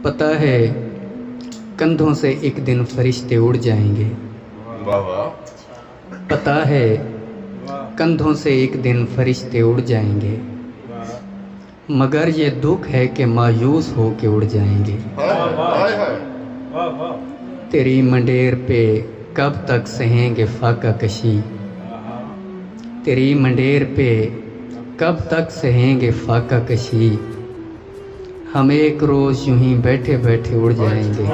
पता है कंधों से एक दिन फरिश्ते उड़ जाएंगे। वाह वाह। पता है कंधों से एक दिन फरिश्ते उड़ जाएंगे, मगर ये दुख है कि मायूस हो के उड़ जाएंगे। हाय हाय। तेरी मंडेर पे कब तक सहेंगे फाका कशी, तेरी मंडेर पे कब तक सहेंगे फाका कशी, हम एक रोज यूं ही बैठे बैठे उड़ जाएंगे।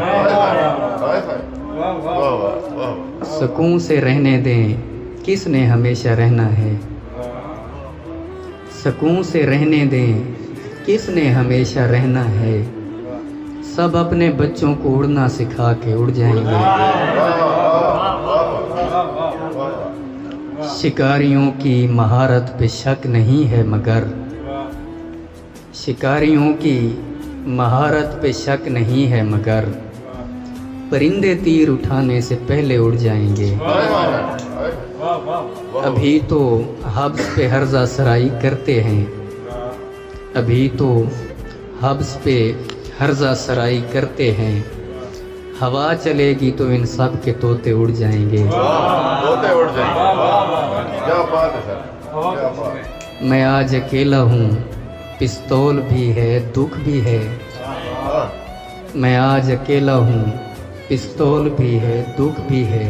सुकून से रहने दें किसने हमेशा रहना है, सुकून से रहने दें किसने हमेशा रहना है, सब अपने बच्चों को उड़ना सिखा के उड़ जाएंगे। शिकारियों की महारत पे शक नहीं है मगर, शिकारियों की महारत पे शक नहीं है मगर, परिंदे तीर उठाने से पहले उड़ जाएंगे। अभी तो हब्स पे हर्जा सराई करते हैं, अभी तो हब्स पे हर्जा सराई करते हैं, हवा चलेगी तो इन सब के तोते उड़ जाएंगे। तोते उड़ जाएंगे। क्या बात है सर, क्या बात। मैं आज अकेला हूँ, पिस्तौल भी है दुख भी है। मैं आज अकेला हूँ, पिस्तौल भी है दुख भी है,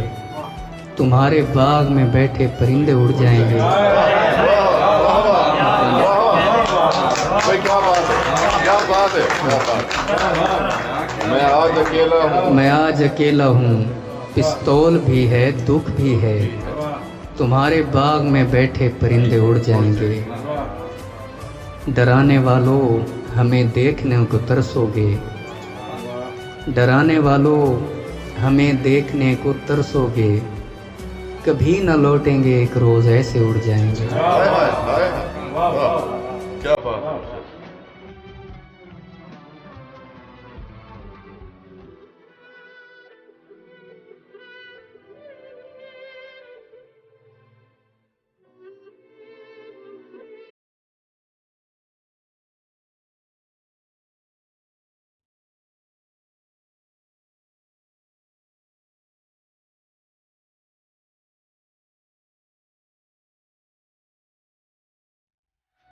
तुम्हारे बाग में बैठे परिंदे उड़ जाएंगे। भाई क्या बात है, क्या बात है, क्या बात। मैं आज अकेला हूँ, मैं आज अकेला हूँ, पिस्तौल भी है दुख भी है, तुम्हारे बाग में बैठे परिंदे उड़ जाएंगे। डराने वालों हमें देखने को तरसोगे, डराने वालों हमें देखने को तरसोगे, कभी न लौटेंगे एक रोज ऐसे उड़ जाएंगे। क्या बात है।